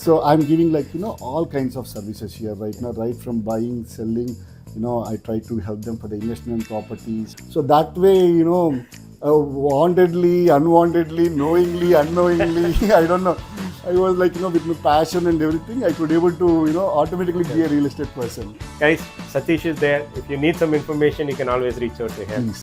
So I'm giving all kinds of services here right now, right from buying, selling. I try to help them for the investment properties. So that way, wantedly, unwantedly, knowingly, unknowingly, I don't know. I was with my passion and everything, I could able to, automatically be a real estate person. Guys, Satish is there. If you need some information, you can always reach out to him. Please.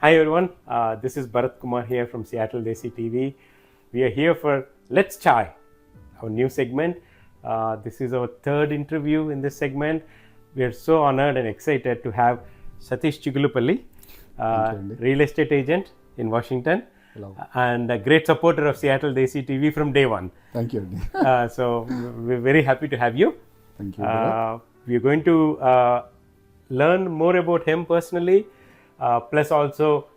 Hi everyone, this is Bharath Kumar here from Seattle Desi TV. We are here for Let's Chai, our new segment. This is our third interview in this segment. We are so honored and excited to have Satish Chigullapally, real estate agent in Washington. Hello. And a great supporter of Seattle Desi TV from day one. Thank you. So we're very happy to have you. Thank you. We're going to learn more about him personally. Plus also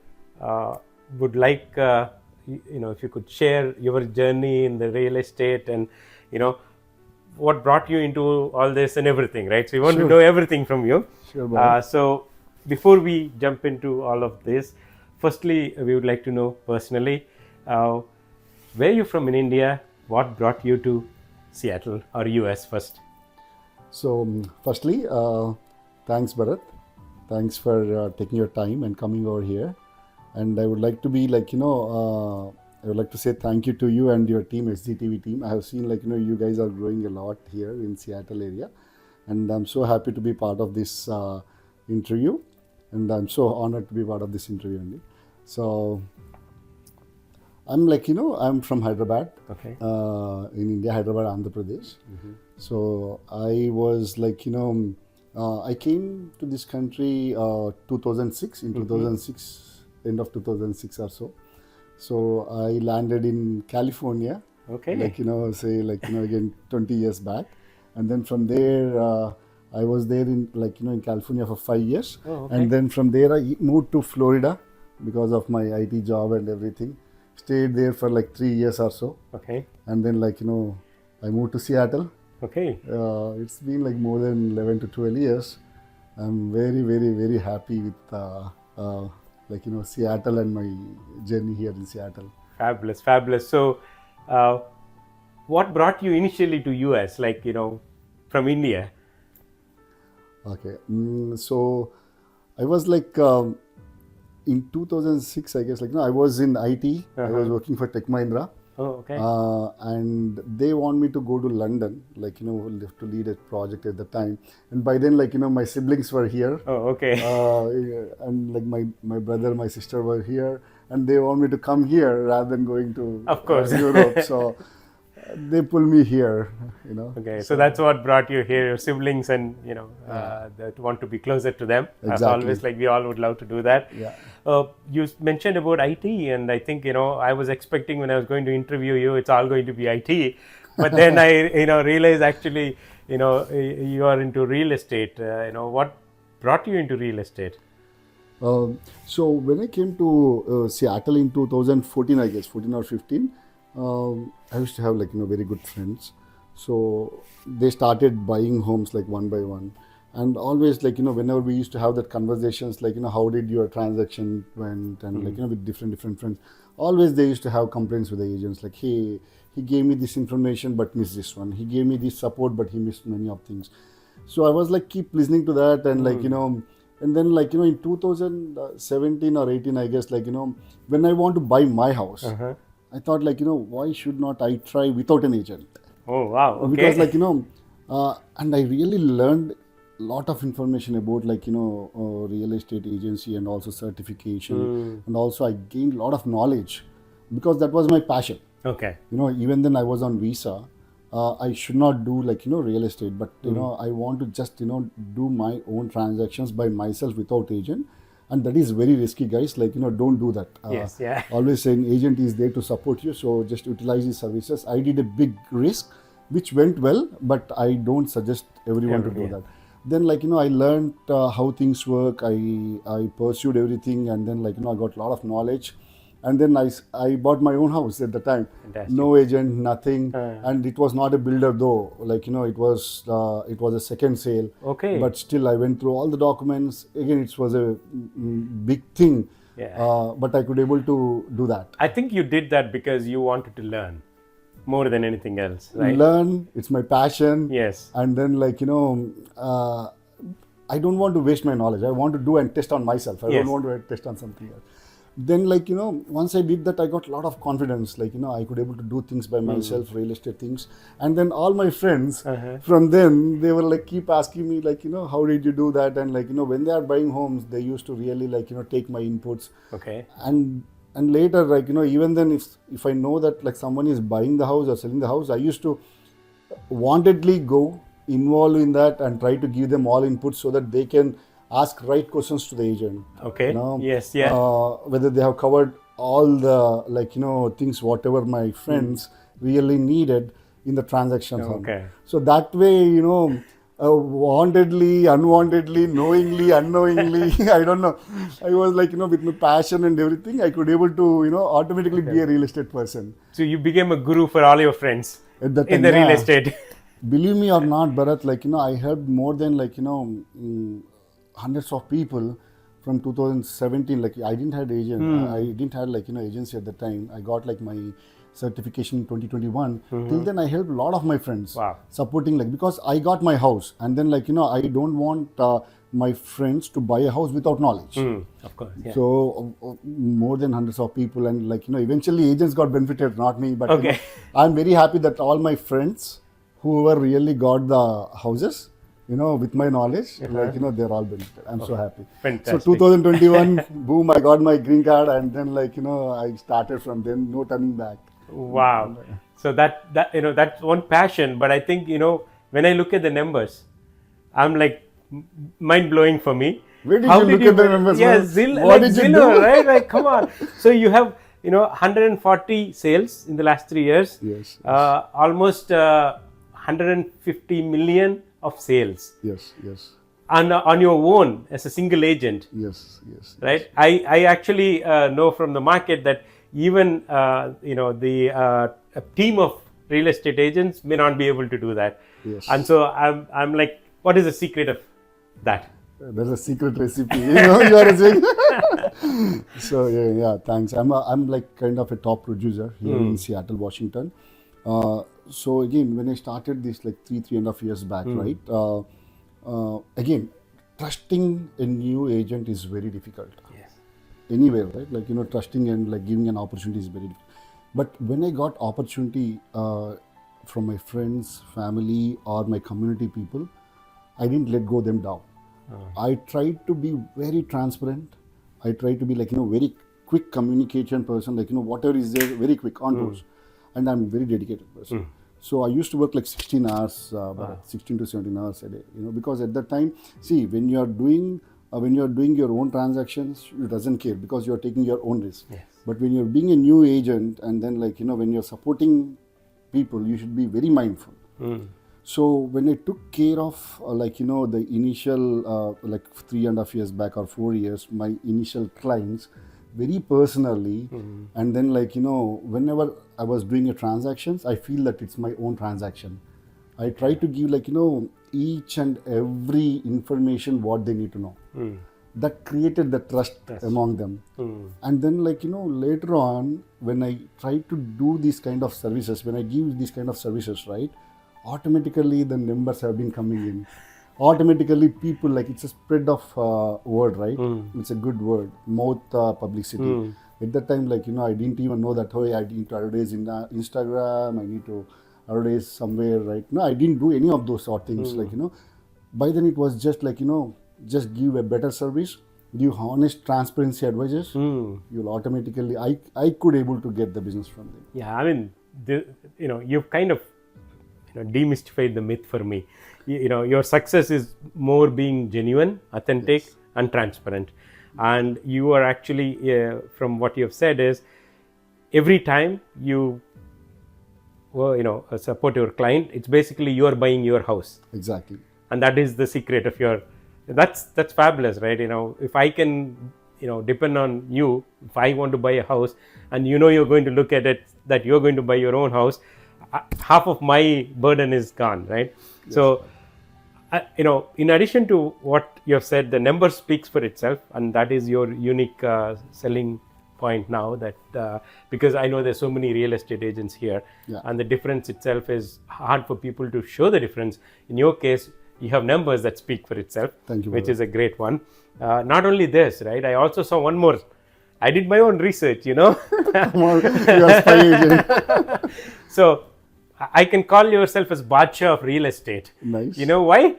would like if you could share your journey in the real estate and what brought you into all this and everything, right? So we want to know everything from you. Sure. So before we jump into all of this, firstly we would like to know personally where you're from in India, what brought you to Seattle or US first? So firstly, thanks Bharat. Thanks for taking your time and coming over here. And I would like to be I would like to say thank you to you and your team, SGTV team. I have seen you guys are growing a lot here in Seattle area. And I'm so happy to be part of this interview. And I'm so honored to be part of this interview only. So I'm I'm from Hyderabad, Okay. In India, Hyderabad, Andhra Pradesh. Mm-hmm. So I was I came to this country 2006, in 2006, end of 2006 or so. So I landed in California, Okay. again 20 years back. And then from there, I was there in in California for 5 years. Oh, okay. And then from there, I moved to Florida because of my IT job and everything. Stayed there for 3 years or so. Okay. And then I moved to Seattle. Okay. It's been more than 11 to 12 years. I'm very, very, very happy with Seattle and my journey here in Seattle. Fabulous, fabulous. So, what brought you initially to US? From India? Okay, so I was in 2006, I guess. I was in IT. I was working for Tech Mahindra. Oh, okay. And they want me to go to London, to lead a project at the time. And by then, my siblings were here. Oh, okay. And my brother, my sister were here, and they want me to come here rather than going to Of course. Europe. So they pull me here, Okay, so that's what brought you here, your siblings, and that want to be closer to them. As Exactly. always, we all would love to do that. Yeah. You mentioned about IT, and I think I was expecting when I was going to interview you, it's all going to be IT. But then I realized actually you are into real estate. What brought you into real estate? So when I came to Seattle in 2014, I guess 14 or 15, I used to have very good friends. So they started buying homes like one by one, and always whenever we used to have that conversations how did your transaction went, and with different friends, always they used to have complaints with the agents like, hey, he gave me this information but missed this one. He gave me this support but he missed many of things. So I was keep listening to that, and and then in 2017 or 18, I guess when I want to buy my house, I thought why should not I try without an agent? Oh wow! Okay. Because and I really learned lot of information about real estate agency and also certification, and also I gained a lot of knowledge because that was my passion. Okay. Even then I was on visa. I should not do real estate, but I want to just do my own transactions by myself without agent, and that is very risky, guys. Don't do that. Yes, yeah. Always saying agent is there to support you, so just utilize his services. I did a big risk, which went well, but I don't suggest everyone to do that. Then I learned how things work. I pursued everything, and then I got a lot of knowledge. And then I bought my own house at the time. Fantastic. No agent, nothing, and it was not a builder though. It was a second sale. Okay. But still, I went through all the documents. Again, it was a big thing. Yeah. But I could able to do that. I think you did that because you wanted to learn more than anything else, right? Learn. It's my passion. Yes. And then I don't want to waste my knowledge. I want to do and test on myself. I don't want to test on something else. Then once I did that, I got a lot of confidence. I could able to do things by myself, real estate things. And then all my friends from then, they were keep asking me how did you do that? And when they are buying homes, they used to really take my inputs. Okay. And later even then if I know that someone is buying the house or selling the house, I used to wantedly go involved in that and try to give them all inputs so that they can ask right questions to the agent. Okay. Yes. Yeah. Whether they have covered all the things whatever my friends really needed in the transactions. Okay. So that way wantedly, unwantedly, knowingly, unknowingly, I don't know. I was with my passion and everything, I could able to automatically be a real estate person. So you became a guru for all your friends at that time, in the real estate. Believe me or not, Bharat, I helped more than hundreds of people from 2017. I didn't have agent. I didn't have agency at the time. I got my certification in 2021. Till then, I helped a lot of my friends. Wow. Supporting because I got my house, and then I don't want my friends to buy a house without knowledge. Of course. Yeah. So more than hundreds of people, and eventually agents got benefited, not me. But Okay. I'm very happy that all my friends whoever really got the houses, with my knowledge, they're all benefited. I'm so happy. Fantastic. So 2021, boom, I got my green card, and then I started from then, no turning back. Wow. So that's one passion, but I think when I look at the numbers, I'm mind blowing for me. Where did you look at the numbers? Yeah, what did you do? Right? Come on. So you have 140 sales in the last 3 years. Yes. Almost 150 million of sales. Yes. On your own as a single agent. Yes. Right. I actually know from the market that even the team of real estate agents may not be able to do that. Yes. And so I'm like, what is the secret of that? There's a secret recipe, you are saying. So yeah, thanks. I'm kind of a top producer here in Seattle, Washington. So again, when I started this 3.5 years back, right? Again, trusting a new agent is very difficult. Yes. Anywhere, right? Trusting and giving an opportunity is very difficult. But when I got opportunity from my friends, family, or my community people, I didn't let go them down. I tried to be very transparent. I tried to be very quick communication person, whatever is there, very quick on toes. And I'm a very dedicated person. So I used to work 16 hours, 16 to 17 hours a day, because at that time, see, when you are doing your own transactions, it doesn't care because you are taking your own risk. Yes. But when you're being a new agent, and then when you're supporting people, you should be very mindful. So when I took care of the initial 3.5 years back or 4 years, my initial clients very personally, and then whenever I was doing a transactions, I feel that it's my own transaction. I try to give each and every information what they need to know. That created the trust among them. And then later on, when I try to do these kind of services, when I give these kind of services, right, automatically the numbers have been coming in. Automatically people, it's a spread of word, right? It's a good word, mouth publicity. At that time, I didn't even know that, I need to advertise in Instagram, I need to advertise somewhere, right? No, I didn't do any of those sort of things. By then it was just just give a better service, give honest transparency advices. You'll automatically, I could able to get the business from them. Yeah, I mean, you've kind of demystified the myth for me. Your success is more being genuine, authentic, and transparent. And you are actually, from what you have said, is every time you support your client, it's basically you are buying your house. Exactly. And that is the secret of your. That's fabulous, right? If I can, depend on you, if I want to buy a house, and you're going to look at it that you're going to buy your own house, half of my burden is gone, right? Yes. So, in addition to what you have said, the number speaks for itself, and that is your unique selling point now. That because I know there's so many real estate agents here, and the difference itself is hard for people to show the difference. In your case, you have numbers that speak for itself. Thank you, which is a great one. Not only this, right? I also saw one more. I did my own research, Come on, you're spy agent. So I can call yourself as Badsha of real estate. Nice. You know why?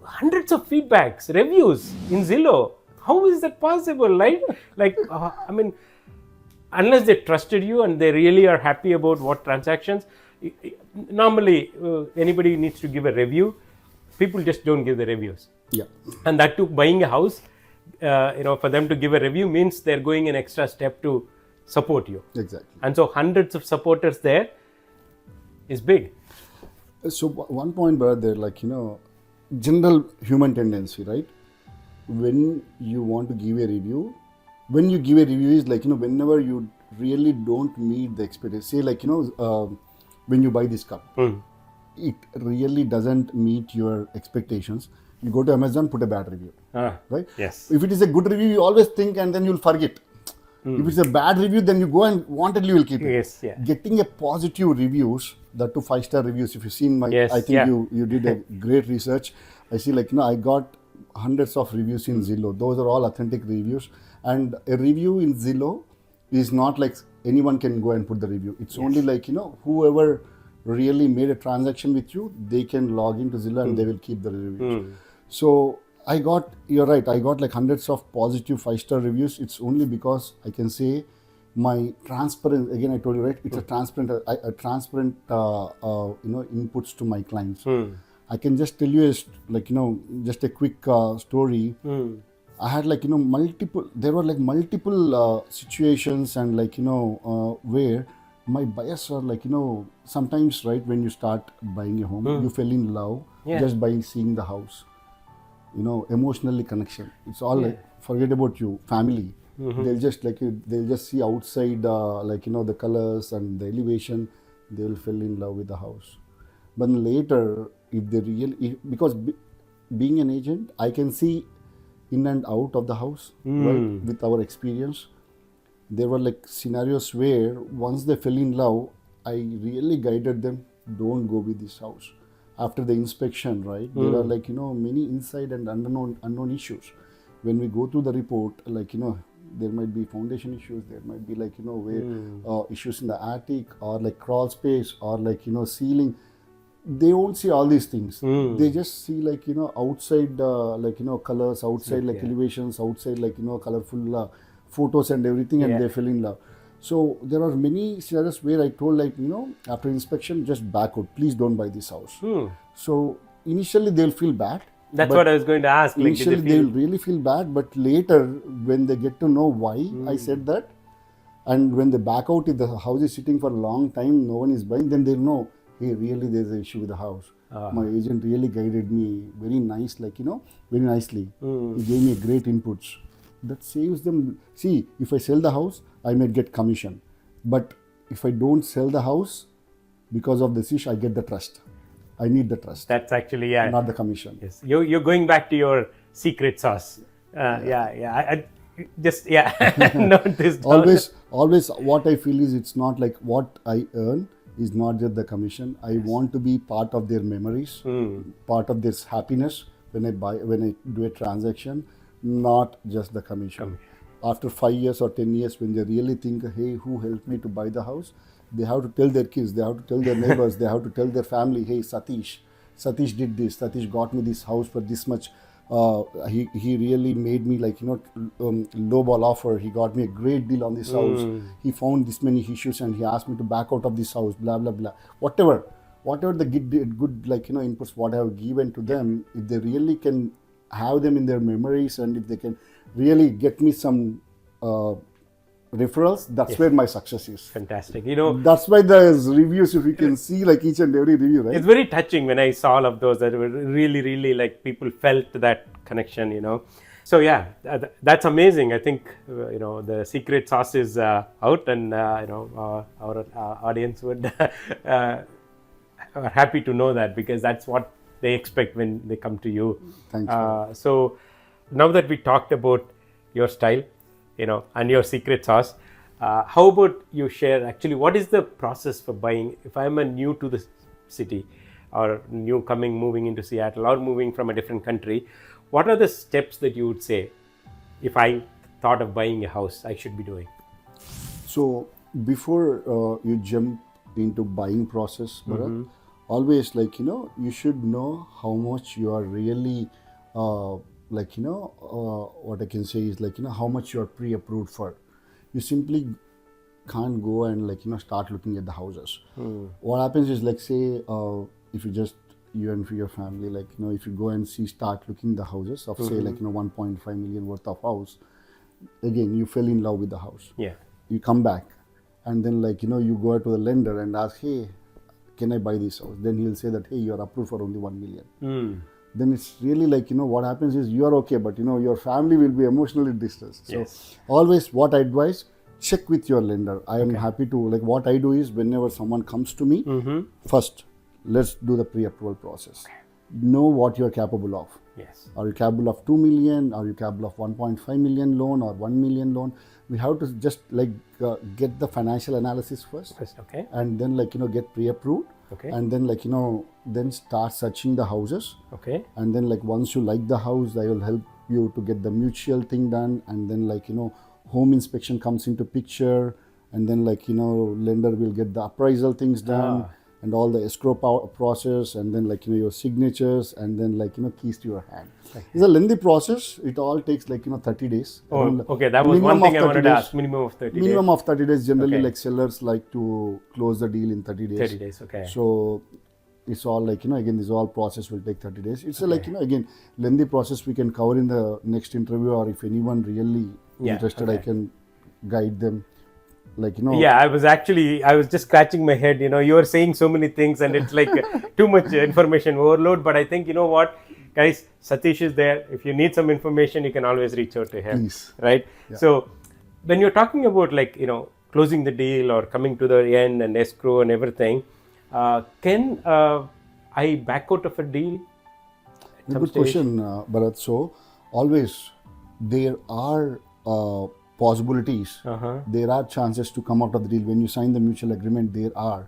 Hundreds of feedbacks, reviews in Zillow. How is that possible, right? I mean, unless they trusted you and they really are happy about what transactions. Normally, anybody needs to give a review. People just don't give the reviews. Yeah. And that too, buying a house, for them to give a review means they're going an extra step to support you. Exactly. And so hundreds of supporters there is big. So one point, Bharath, there, general human tendency, right? When you want to give a review, is whenever you really don't meet the expectation. Say when you buy this cup, it really doesn't meet your expectations. You go to Amazon, put a bad review, right? Yes. If it is a good review, you always think and then you'll forget. If it's a bad review, then you go and wantedly will keep it. Yes, yeah. Getting a positive reviews, that to 5-star reviews. If you've seen my, I think you did a great research. I see I got hundreds of reviews in Zillow. Those are all authentic reviews. And a review in Zillow is not like anyone can go and put the review. It's only whoever really made a transaction with you, they can log into Zillow and they will keep the reviews. So you're right, I got hundreds of positive 5-star reviews. It's only because I can say my transparent, again I told you, right, it's a transparent inputs to my clients. I can just tell you just a quick story. I had there were multiple situations and where my buyers are sometimes, right, when you start buying a home, you fell in love just by seeing the house. Emotionally connection. It's all forget about you, family. They'll just they'll just see outside the colors and the elevation, they will fall in love with the house. But later, if they because being an agent, I can see in and out of the house, right, with our experience. There were scenarios where once they fell in love, I really guided them, don't go with this house. After the inspection, right, there are many inside and unknown issues. When we go through the report, there might be foundation issues, there might be where issues in the attic or crawl space or ceiling. They won't see all these things. They just see outside colors, outside elevations, outside colorful photos and everything, and they fell in love. So there are many scenarios where I told after inspection, just back out. Please don't buy this house. So initially they'll feel bad. That's what I was going to ask. Initially they'll really feel bad, but later when they get to know why I said that, And when they back out, if the house is sitting for a long time, no one is buying, then they know, hey, really there's an issue with the house. My agent really guided me very nice, very nicely. He gave me great inputs. That saves them. See, if I sell the house, I may get commission. But if I don't sell the house, because of this issue, I get the trust. I need the trust. That's actually, not the commission. Yes, you're going back to your secret sauce. I just note this down. Always what I feel is it's not like what I earn is not just the commission. I want to be part of their memories, part of this happiness when I do a transaction, not just the commission. After 5 years or 10 years, when they really think, hey, who helped me to buy the house? They have to tell their kids, they have to tell their neighbors, they have to tell their family, hey, Satish did this, Satish got me this house for this much. He really made me lowball offer. He got me a great deal on this house. He found this many issues and he asked me to back out of this house, blah, blah, blah. Whatever the good inputs, what I have given to them, if they really can have them in their memories and if they can really get me some referrals, that's where my success is. Fantastic. That's why there's reviews, if you can see each and every review, right? It's very touching when I saw all of those that were really, really people felt that connection, So that's amazing. I think, the secret sauce is out and, our audience would are happy to know that because that's what they expect when they come to you. Thanks. So now that we talked about your style, and your secret sauce, how about you share actually what is the process for buying? If I'm a new to the city or moving into Seattle or moving from a different country, what are the steps that you would say if I thought of buying a house I should be doing? So before you jump into buying process, Bharath, always you should know how much you are really what I can say is how much you are pre-approved for. You simply can't go and start looking at the houses. What happens is say if you and your family if you go and start looking the houses of say 1.5 million worth of house, again you fell in love with the house. You come back and then you go to the lender and ask, hey, can I buy this house? Then he'll say that, hey, you are approved for only 1 million. Then it's really what happens is you are okay, but your family will be emotionally distressed. So always what I advise, check with your lender. I am happy to, what I do is whenever someone comes to me, first, let's do the pre-approval process. Know what you're capable of. Are you capable of 2 million? Are you capable of 1.5 million loan or 1 million loan? We have to just get the financial analysis first. And then get pre-approved. And then then start searching the houses. And then once you like the house, I will help you to get the mutual thing done. And then home inspection comes into picture. And then lender will get the appraisal things done. And all the escrow process, and then your signatures, and then keys to your hand. It's a lengthy process. It all takes 30 days. That was one thing I wanted to ask. Minimum of 30 days. Minimum of 30 days. Generally, sellers like to close the deal in 30 days. 30 days, So it's all again, this all process will take 30 days. It's again, lengthy process we can cover in the next interview, or if anyone really interested, I can guide them. I was just scratching my head. You are saying so many things and it's too much information overload. But I think, what, guys, Satish is there. If you need some information, you can always reach out to him. Please. Right? Yeah. So when you're talking about closing the deal or coming to the end and escrow and everything, can I back out of a deal? Good question, Bharath. So always there are possibilities. There are chances to come out of the deal. When you sign the mutual agreement, there are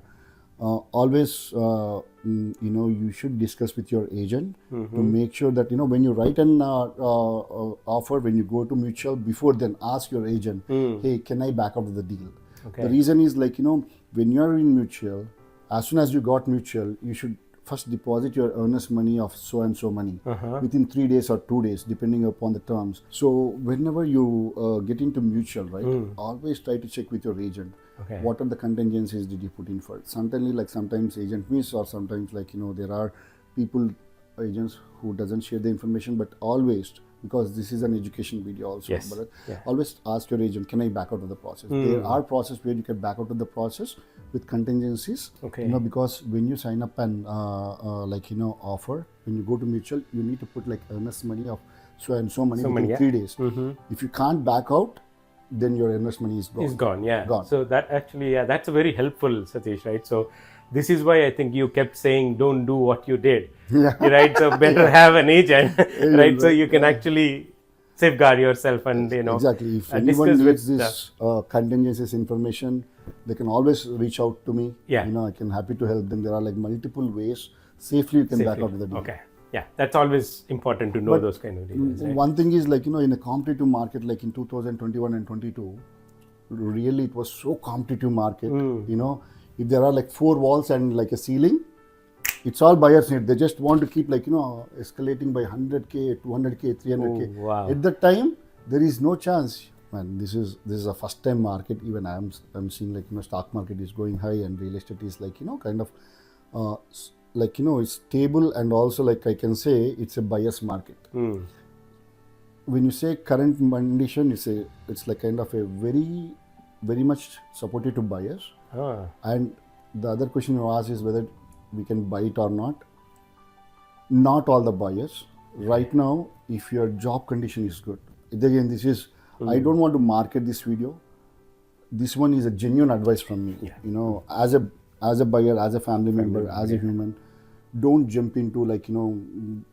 always you should discuss with your agent to make sure that when you write an offer, when you go to mutual, before then ask your agent, hey, can I back out of the deal? The reason is when you are in mutual, as soon as you got mutual, you should first deposit your earnest money of so and so money within 3 days or 2 days, depending upon the terms. So whenever you get into mutual, right, always try to check with your agent. What are the contingencies did you put in for it? Sometimes agent miss, or sometimes there are agents who doesn't share the information, but always because this is an education video also. Yes. But Yeah. always ask your agent, can I back out of the process? There are processes where you can back out of the process with contingencies. Okay. You know, because when you sign up an offer, when you go to mutual, you need to put like earnest money of so and so money within 3 days. If you can't back out, then your earnest money is gone. Is gone, yeah. Gone. So that actually, yeah, that's a very helpful, Satish, right? So this is why I think you kept saying, don't do what you did, right? So better have an agent, right? So you can actually safeguard yourself and, Exactly. If anyone needs this contingencies information, they can always reach out to me. Yeah. You know, I can happy to help them. There are like multiple ways safely you can back out of the deal. Okay. Yeah, that's always important to know those kind of details. Right? One thing is like, in a competitive market like in 2021 and 22, really it was so competitive market. You know, if there are like 4 walls and like a ceiling, it's all buyers need. They just want to keep like, escalating by 100K, 200K, 300K. Oh, wow. At that time, there is no chance. Man, this is a first time market. Even I'm seeing like, stock market is going high and real estate is like, kind of, it's stable, and also like I can say it's a buyer's market. When you say current condition, it's like kind of a very, very much supportive to buyers. And the other question you ask is whether we can buy it or not. Not all the buyers. Right now, if your job condition is good. Again, this is, I don't want to market this video. This one is a genuine advice from me. Yeah. You know, as a buyer, as a family member, as a human, don't jump into like, don't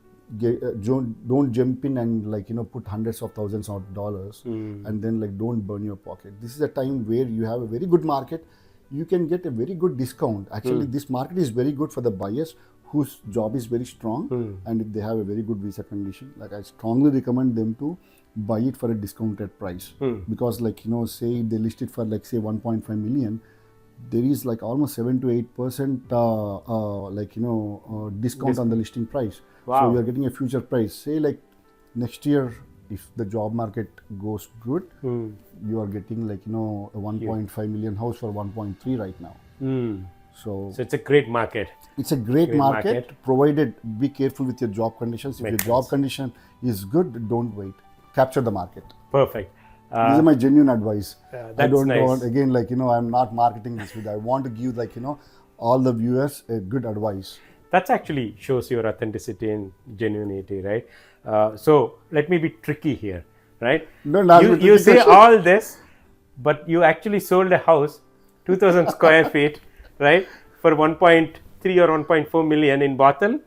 jump in and like, put hundreds of thousands of dollars and then like don't burn your pocket. This is a time where you have a very good market. You can get a very good discount. Actually, this market is very good for the buyers whose job is very strong and if they have a very good visa condition. Like I strongly recommend them to buy it for a discounted price because like, say they list it for like say 1.5 million, there is like almost 7 to 8% discount on the listing price. Wow. So you are getting a future price. Say like next year, if the job market goes good, you are getting like, a 1.5 million house for 1.3 right now. So it's a great market. It's a great market, provided be careful with your job conditions. If your job condition is good, don't wait. Capture the market. Perfect. These are my genuine advice. I don't want, nice. again, like, I'm not marketing this video. I want to give like, all the viewers a good advice. That actually shows your authenticity and genuinity, right? So let me be tricky here, right? You say all this, but you actually sold a house, 2,000 square feet, right? For 1.3 or 1.4 million in Bothell,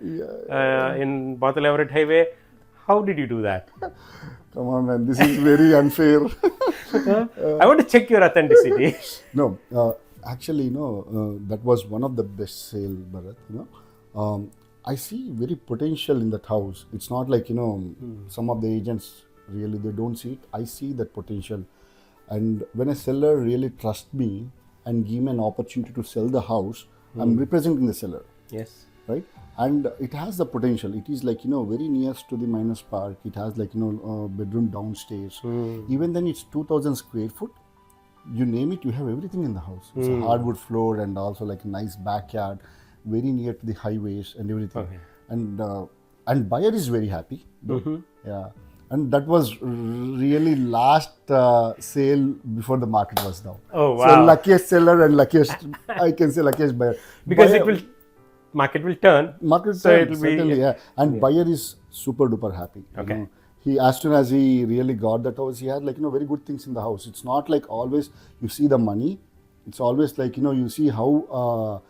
in Bothell Everett Highway. How did you do that? Come on, man. This is very unfair. I want to check your authenticity. No, actually, that was one of the best sale, Bharath. I see very potential in that house. It's not like, some of the agents really, they don't see it. I see that potential. And when a seller really trusts me and give me an opportunity to sell the house, I'm representing the seller. Yes. Right? And it has the potential. It is like, very nearest to the Miners Park. It has like, bedroom downstairs. Even then it's 2,000 square foot. You name it, you have everything in the house. It's a hardwood floor and also like a nice backyard, very near to the highways and everything. Okay. And buyer is very happy. Yeah. And that was really last sale before the market was down. Oh, wow. So luckiest seller and luckiest, I can say luckiest buyer. Because market will turn. Certainly, yeah. And buyer is super duper happy. Okay. He, as soon as he really got that house, he had like, very good things in the house. It's not like always you see the money. It's always like, you see how,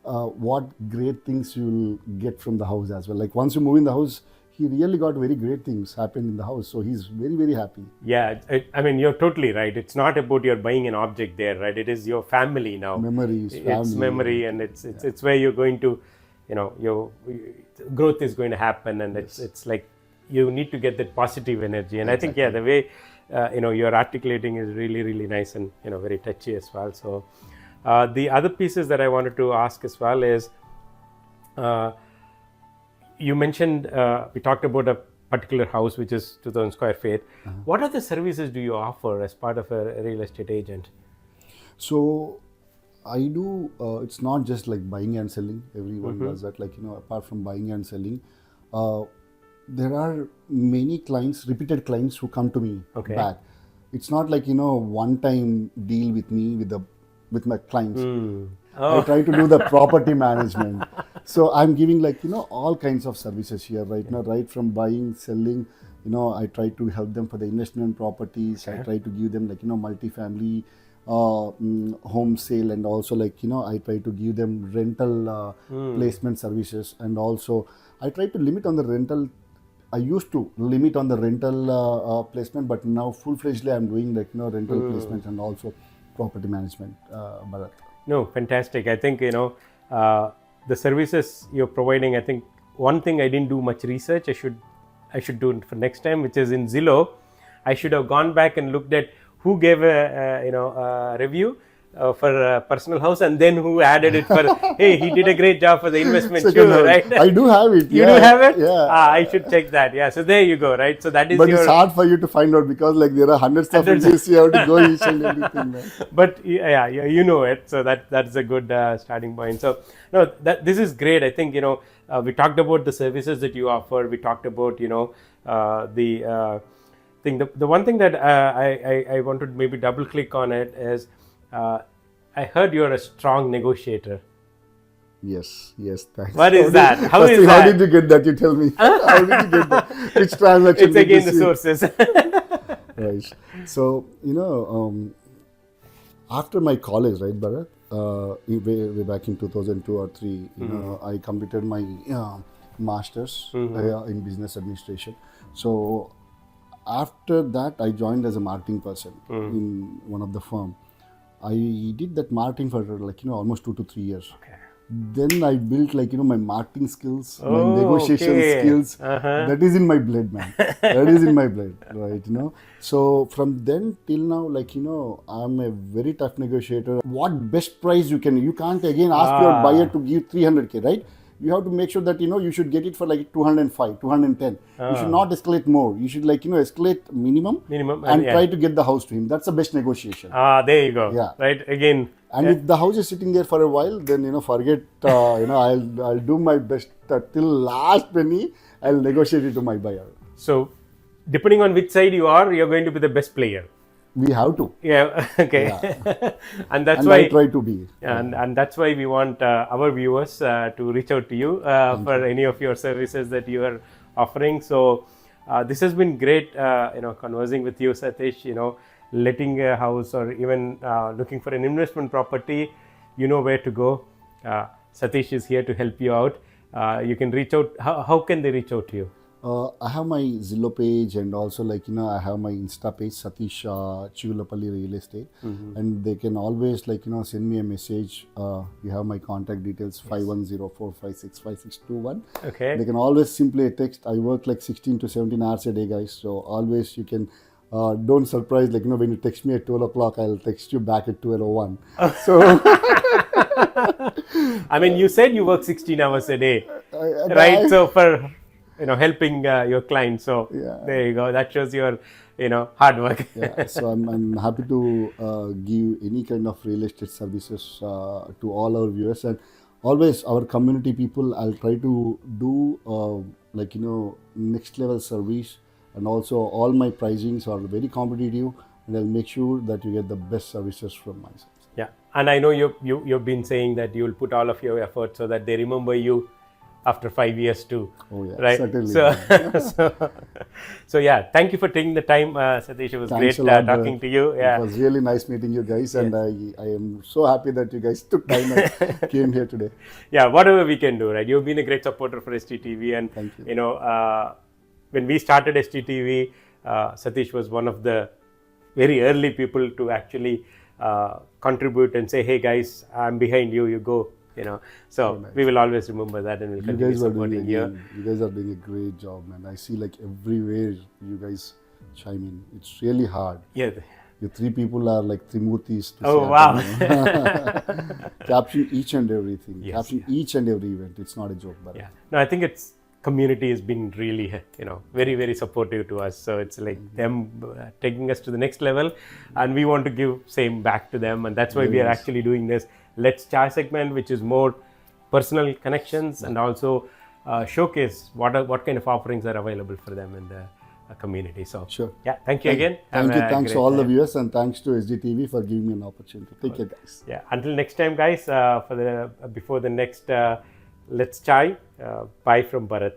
what great things you'll get from the house as well. Like once you move in the house, he really got very great things happen in the house. So he's very, very happy. Yeah, I mean, you're totally right. It's not about you're buying an object there, right? It is your family now. Memories, family. It's memory, and it's where you're going to, your growth is going to happen, and it's like you need to get that positive energy. And exactly. I think, the way, you're articulating is really, really nice and, very touchy as well. So the other pieces that I wanted to ask as well is, you mentioned, we talked about a particular house which is 2,000 square feet. What other services do you offer as part of a real estate agent? So I do, it's not just like buying and selling. Everyone does that. Like, apart from buying and selling, there are many clients, repeated clients who come to me Okay. back. It's not like, one-time deal with me with my clients. I try to do the property management. So I'm giving all kinds of services here right now, right from buying, selling. I try to help them for the investment properties. I try to give them multifamily home sale, and also I try to give them rental placement services, and also I try to limit on the rental. I used to limit on the rental placement, but now full-fledgedly I'm doing rental placement and also property management, Bharat. No, fantastic. I think, the services you're providing, I think one thing I didn't do much research, I should do it for next time, which is in Zillow. I should have gone back and looked at who gave a review for a personal house, and then who added it for, hey, he did a great job for the investment too, right? I do have it. You do have it? Yeah. I should check that. Yeah. So there you go, right? So that is But it's hard for you to find out because there are hundreds of reviews. You have to go each and everything. Right? But yeah, you know it. So that's a good starting point. So no, this is great. I think we talked about the services that you offer. We talked about the thing. The one thing that I want to maybe double click on it is I heard you're a strong negotiator. Yes, thanks. What is that? How is How that? did you get that? You tell me. How did you get that? Which transaction? It's again the sources. Right. So, after my college, right, Bharat, way back in 2002 or 3, I completed my master's in business administration. So, after that, I joined as a marketing person in one of the firm. I did that marketing for almost 2 to 3 years. Okay. Then I built my marketing skills, my negotiation skills. That is in my blood, man. That is in my blood, right? So from then till now, I'm a very tough negotiator. What best price you can't again ask your buyer to give 300K, right? You have to make sure that you should get it for 205, 210. You should not escalate more. You should escalate minimum and try to get the house to him. That's the best negotiation. There you go. Yeah. Right, again. And if the house is sitting there for a while, then forget. I'll do my best till last penny. I'll negotiate it to my buyer. So, depending on which side you are, you're going to be the best player. We have to. Yeah. Okay. Yeah. And that's and why I try to be. And that's why we want our viewers to reach out to you for any of your services that you are offering. So this has been great. Conversing with you, Satish. Letting a house or even looking for an investment property, you know where to go. Satish is here to help you out. You can reach out. How can they reach out to you? I have my Zillow page, and also I have my Insta page, Satish Chigullapally Real Estate, and they can always send me a message. You have my contact details, 510-456-5621. Okay. They can always simply text. I work 16 to 17 hours a day, guys. So always you can. Don't surprise when you text me at 12 o'clock, I'll text you back at 12:01. So I mean, you said you work 16 hours a day, right? So for helping your clients. So there you go. That shows your hard work. Yeah. So I'm happy to give any kind of real estate services to all our viewers, and always our community people. I'll try to do next level service. And also all my pricings are very competitive, and I'll make sure that you get the best services from myself. Yeah, and I know you've been saying that you'll put all of your effort so that they remember you after 5 years too. Oh yeah, right? certainly. So yeah, thank you for taking the time, Satish. It was great talking to you. Yeah, it was really nice meeting you guys, and I am so happy that you guys took time and came here today. Yeah, whatever we can do, right? You've been a great supporter for STTV, and thank you. When we started STTV, Satish was one of the very early people to actually contribute and say, hey guys, I'm behind you, you go, So nice. We will always remember that, and we'll continue supporting you. You guys are doing a great job, man. I see everywhere you guys chime in. It's really hard. Yeah. You 3 people are like Trimurtis. Oh, wow. Caption each and everything. Yes, Caption each and every event. It's not a joke. But yeah. No, I think it's community has been really, very, very supportive to us. So it's them taking us to the next level, and we want to give same back to them. And that's why we are actually doing this Let's Chai segment, which is more personal connections and also showcase what kind of offerings are available for them in the community. So, Sure. yeah, thank you again. Thank you. Have a Thanks to great all the time. viewers, and thanks to SGTV for giving me an opportunity. Take care, guys. Yeah, until next time, guys. Before the next Let's Chai. Bye from Bharat.